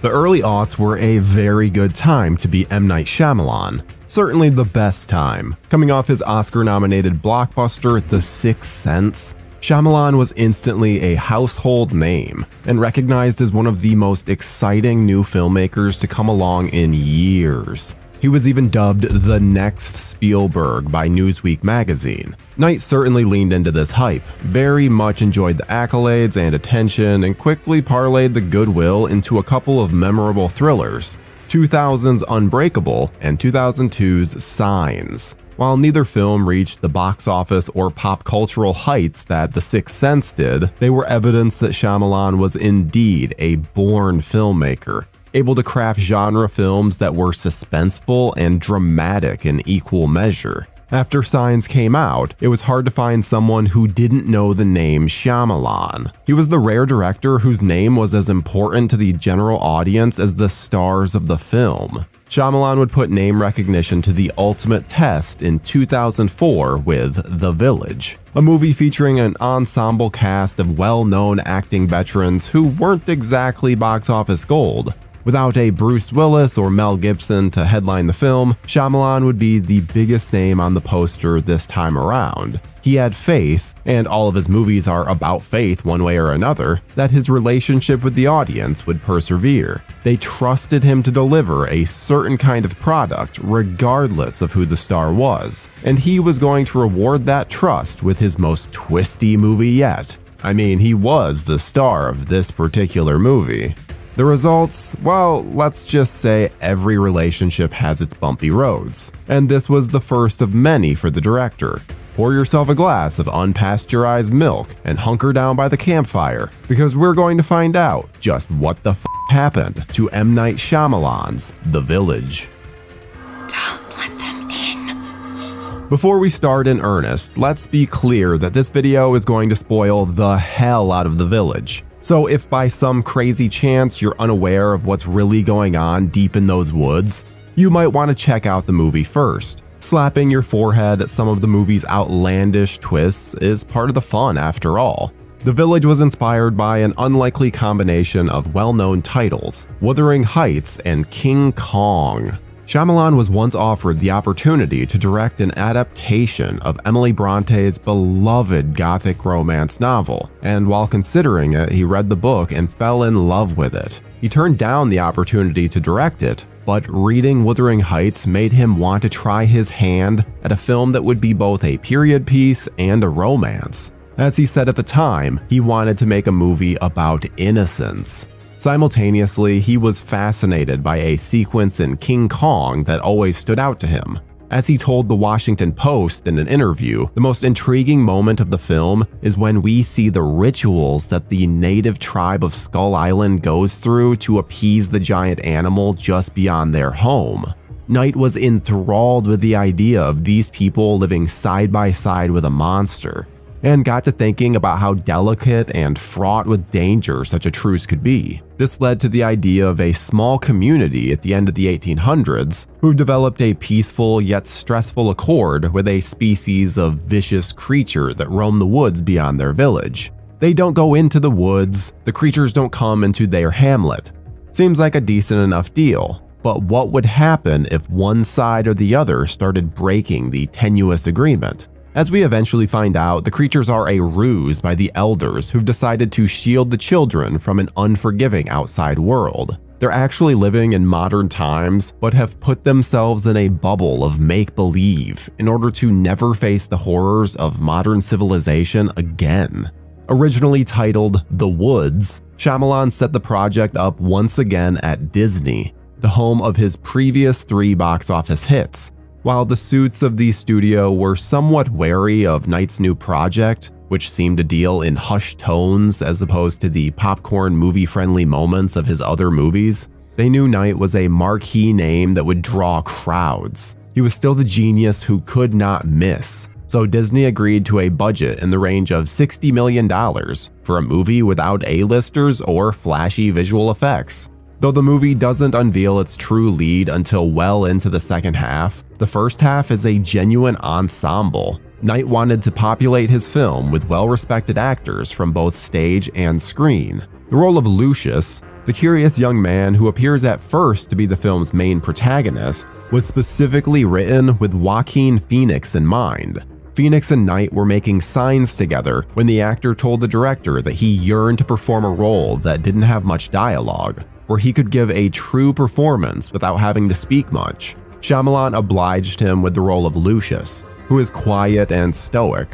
The early aughts were a very good time to be M. Night Shyamalan. Certainly the best time. Coming off his Oscar-nominated blockbuster, The Sixth Sense, Shyamalan was instantly a household name and recognized as one of the most exciting new filmmakers to come along in years. He was even dubbed the Next Spielberg by Newsweek magazine. Night certainly leaned into this hype, very much enjoyed the accolades and attention, and quickly parlayed the goodwill into a couple of memorable thrillers, 2000's Unbreakable and 2002's Signs. While neither film reached the box office or pop cultural heights that The Sixth Sense did, they were evidence that Shyamalan was indeed a born filmmaker, able to craft genre films that were suspenseful and dramatic in equal measure. After Signs came out, it was hard to find someone who didn't know the name Shyamalan. He was the rare director whose name was as important to the general audience as the stars of the film. Shyamalan would put name recognition to the ultimate test in 2004 with The Village, a movie featuring an ensemble cast of well-known acting veterans who weren't exactly box office gold. Without a Bruce Willis or Mel Gibson to headline the film, Shyamalan would be the biggest name on the poster this time around. He had faith, and all of his movies are about faith one way or another, that his relationship with the audience would persevere. They trusted him to deliver a certain kind of product regardless of who the star was, and he was going to reward that trust with his most twisty movie yet. I mean, he was the star of this particular movie. The results, well, let's just say every relationship has its bumpy roads, and this was the first of many for the director. Pour yourself a glass of unpasteurized milk and hunker down by the campfire, because we're going to find out just what the happened to M. Night Shyamalan's The Village. Don't let them in. Before we start in earnest, let's be clear that this video is going to spoil the hell out of The Village. So if by some crazy chance you're unaware of what's really going on deep in those woods, you might want to check out the movie first. Slapping your forehead at some of the movie's outlandish twists is part of the fun after all. The Village was inspired by an unlikely combination of well-known titles, Wuthering Heights and King Kong. Shyamalan was once offered the opportunity to direct an adaptation of Emily Bronte's beloved gothic romance novel, and while considering it, he read the book and fell in love with it. He turned down the opportunity to direct it, but reading Wuthering Heights made him want to try his hand at a film that would be both a period piece and a romance. As he said at the time, he wanted to make a movie about innocence. Simultaneously, he was fascinated by a sequence in King Kong that always stood out to him. As he told the Washington Post in an interview, the most intriguing moment of the film is when we see the rituals that the native tribe of Skull Island goes through to appease the giant animal just beyond their home. Night was enthralled with the idea of these people living side by side with a monster, and got to thinking about how delicate and fraught with danger such a truce could be. This led to the idea of a small community at the end of the 1800s who developed a peaceful yet stressful accord with a species of vicious creature that roam the woods beyond their village. They don't go into the woods, the creatures don't come into their hamlet. Seems like a decent enough deal, but what would happen if one side or the other started breaking the tenuous agreement? As we eventually find out, the creatures are a ruse by the elders who've decided to shield the children from an unforgiving outside world. They're actually living in modern times, but have put themselves in a bubble of make-believe in order to never face the horrors of modern civilization again. Originally titled The Woods, Shyamalan set the project up once again at Disney, the home of his previous 3 box office hits. While the suits of the studio were somewhat wary of Night's new project, which seemed to deal in hushed tones as opposed to the popcorn movie-friendly moments of his other movies, they knew Night was a marquee name that would draw crowds. He was still the genius who could not miss, so Disney agreed to a budget in the range of $60 million for a movie without A-listers or flashy visual effects. Though the movie doesn't unveil its true lead until well into the second half, the first half is a genuine ensemble. Night wanted to populate his film with well-respected actors from both stage and screen. The role of Lucius, The curious young man who appears at first to be the film's main protagonist was specifically written with Joaquin Phoenix in mind. Phoenix and Knight were making signs together when the actor told the director that he yearned to perform a role that didn't have much dialogue, where he could give a true performance without having to speak much. Shyamalan obliged him with the role of Lucius, who is quiet and stoic.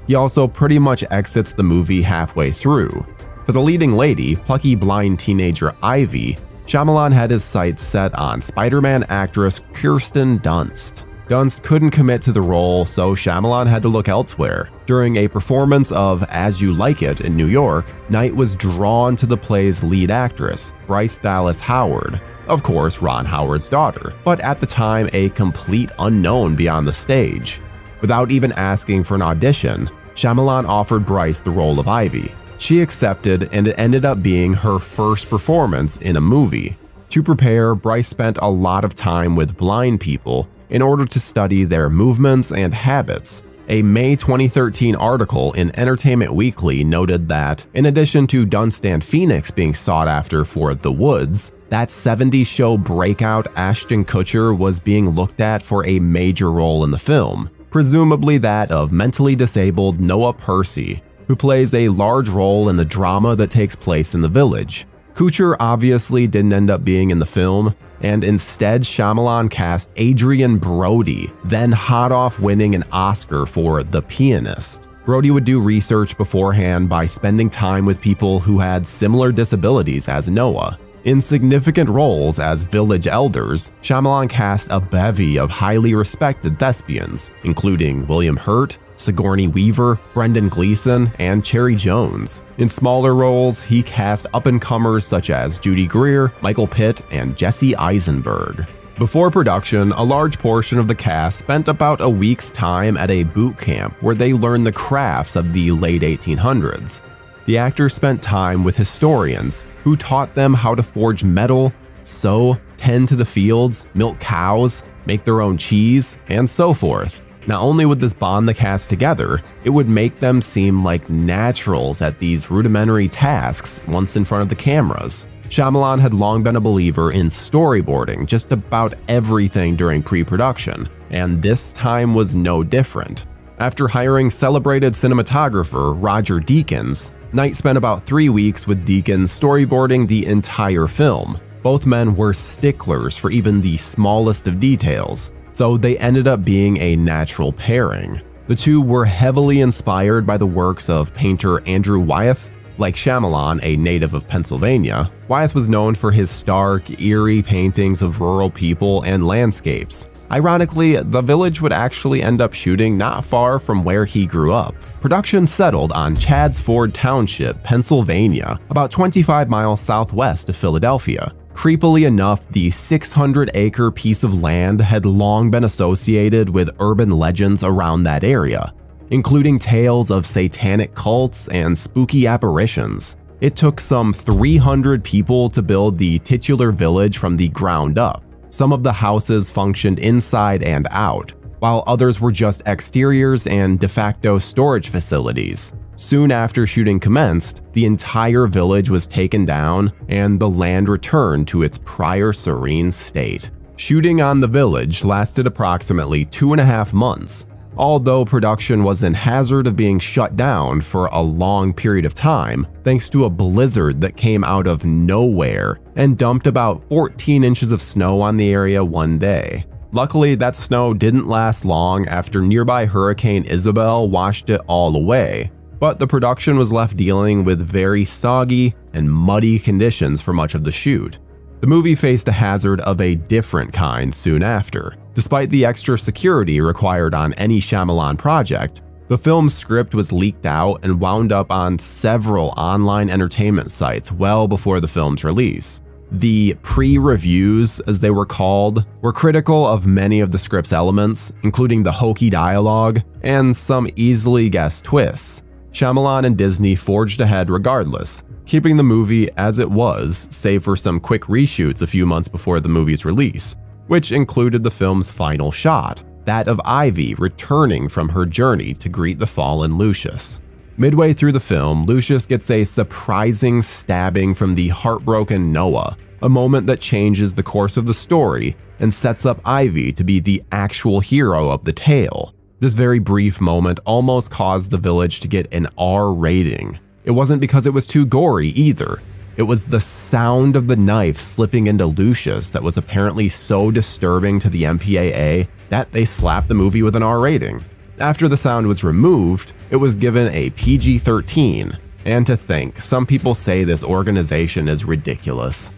He also pretty much exits the movie halfway through. For the leading lady, plucky blind teenager Ivy, Shyamalan had his sights set on Spider-Man actress Kirsten Dunst. Dunst couldn't commit to the role, so Shyamalan had to look elsewhere. During a performance of As You Like It in New York, Knight was drawn to the play's lead actress, Bryce Dallas Howard, of course Ron Howard's daughter, but at the time a complete unknown beyond the stage. Without even asking for an audition, Shyamalan offered Bryce the role of Ivy. She accepted, and it ended up being her first performance in a movie. To prepare, Bryce spent a lot of time with blind people in order to study their movements and habits. A May 2013 article in Entertainment Weekly noted that, in addition to Dunst and Phoenix being sought after for The Woods, that 70s show breakout Ashton Kutcher was being looked at for a major role in the film, presumably that of mentally disabled Noah Percy, who plays a large role in the drama that takes place in the village. Kutcher obviously didn't end up being in the film, and instead Shyamalan cast Adrian Brody, then hot off winning an Oscar for The Pianist. Brody would do research beforehand by spending time with people who had similar disabilities as Noah. In significant roles as village elders, Shyamalan cast a bevy of highly respected thespians, including William Hurt, Sigourney Weaver, Brendan Gleeson, and Cherry Jones. In smaller roles, he cast up-and-comers such as Judy Greer, Michael Pitt, and Jesse Eisenberg. Before production, a large portion of the cast spent about a week's time at a boot camp where they learned the crafts of the late 1800s. The actors spent time with historians who taught them how to forge metal, sew, tend to the fields, milk cows, make their own cheese, and so forth. Not only would this bond the cast together, it would make them seem like naturals at these rudimentary tasks once in front of the cameras. Shyamalan had long been a believer in storyboarding just about everything during pre-production, and this time was no different. After hiring celebrated cinematographer Roger Deakins, Knight spent about 3 weeks with Deakins storyboarding the entire film. Both men were sticklers for even the smallest of details, so they ended up being a natural pairing. The two were heavily inspired by the works of painter Andrew Wyeth. Like Shyamalan, a native of Pennsylvania, Wyeth was known for his stark, eerie paintings of rural people and landscapes. Ironically, the village would actually end up shooting not far from where he grew up. Production settled on Chadsford Township, Pennsylvania, about 25 miles southwest of Philadelphia. Creepily enough, the 600-acre piece of land had long been associated with urban legends around that area, including tales of satanic cults and spooky apparitions. It took some 300 people to build the titular village from the ground up. Some of the houses functioned inside and out, while others were just exteriors and de facto storage facilities. Soon after shooting commenced, the entire village was taken down and the land returned to its prior serene state. Shooting on the village lasted approximately 2.5 months. Although production was in hazard of being shut down for a long period of time, thanks to a blizzard that came out of nowhere and dumped about 14 inches of snow on the area one day. Luckily, that snow didn't last long after nearby Hurricane Isabel washed it all away, but the production was left dealing with very soggy and muddy conditions for much of the shoot. The movie faced a hazard of a different kind soon after. Despite the extra security required on any Shyamalan project, the film's script was leaked out and wound up on several online entertainment sites well before the film's release. The pre-reviews, as they were called, were critical of many of the script's elements, including the hokey dialogue and some easily guessed twists. Shyamalan and Disney forged ahead regardless, keeping the movie as it was, save for some quick reshoots a few months before the movie's release, which included the film's final shot, that of Ivy returning from her journey to greet the fallen Lucius. Midway through the film, Lucius gets a surprising stabbing from the heartbroken Noah, a moment that changes the course of the story and sets up Ivy to be the actual hero of the tale. This very brief moment almost caused the village to get an R rating. It wasn't because it was too gory either. It was the sound of the knife slipping into Lucius that was apparently so disturbing to the MPAA that they slapped the movie with an R rating. After the sound was removed, it was given a PG-13. And to think, some people say this organization is ridiculous.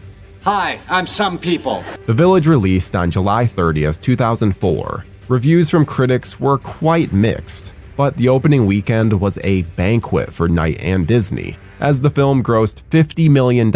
Hi, I'm some people. The Village released on July 30th, 2004. Reviews from critics were quite mixed, but the opening weekend was a banquet for Night and Disney, as the film grossed $50 million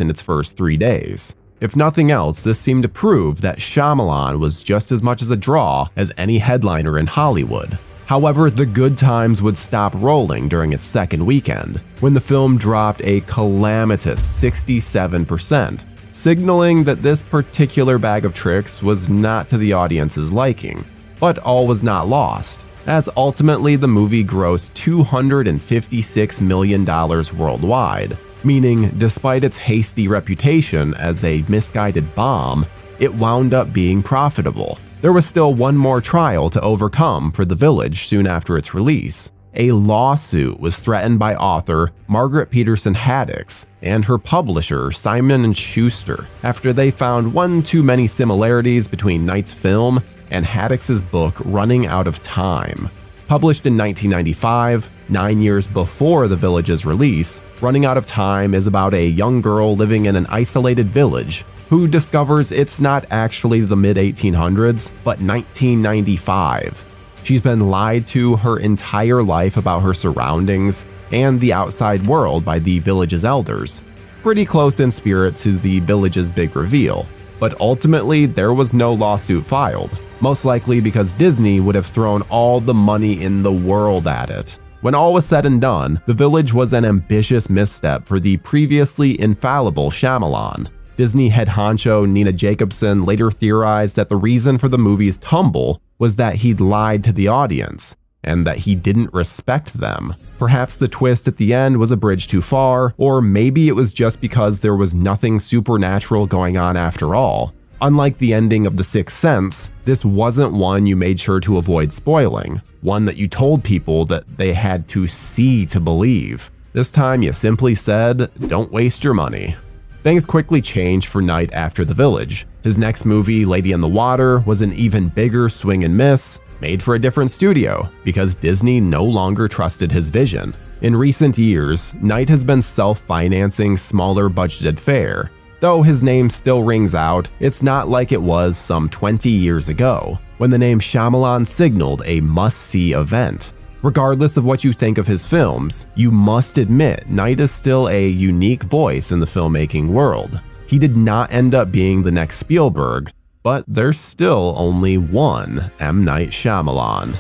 in its first 3 days. If nothing else, this seemed to prove that Shyamalan was just as much as a draw as any headliner in Hollywood. However, the good times would stop rolling during its second weekend, when the film dropped a calamitous 67%, signaling that this particular bag of tricks was not to the audience's liking. But all was not lost, as ultimately the movie grossed $256 million worldwide, meaning despite its hasty reputation as a misguided bomb, it wound up being profitable. There was still one more trial to overcome for The Village soon after its release. A lawsuit was threatened by author Margaret Peterson Haddix and her publisher Simon & Schuster after they found one too many similarities between Night's film and Haddix's book Running Out of Time. Published in 1995, 9 years before The Village's release, Running Out of Time is about a young girl living in an isolated village who discovers it's not actually the mid-1800s, but 1995. She's been lied to her entire life about her surroundings and the outside world by the village's elders. Pretty close in spirit to the village's big reveal, but ultimately there was no lawsuit filed, most likely because Disney would have thrown all the money in the world at it. When all was said and done, The Village was an ambitious misstep for the previously infallible Shyamalan. Disney head honcho Nina Jacobson later theorized that the reason for the movie's tumble was that he'd lied to the audience, and that he didn't respect them. Perhaps the twist at the end was a bridge too far, or maybe it was just because there was nothing supernatural going on after all. Unlike the ending of The Sixth Sense, this wasn't one you made sure to avoid spoiling, one that you told people that they had to see to believe. This time you simply said, don't waste your money. Things quickly changed for Night after The Village. His next movie, Lady in the Water, was an even bigger swing and miss, made for a different studio, because Disney no longer trusted his vision. In recent years, Night has been self-financing smaller budgeted fare. Though his name still rings out, it's not like it was some 20 years ago, when the name Shyamalan signaled a must-see event. Regardless of what you think of his films, you must admit Night is still a unique voice in the filmmaking world. He did not end up being the next Spielberg, but there's still only one M. Night Shyamalan.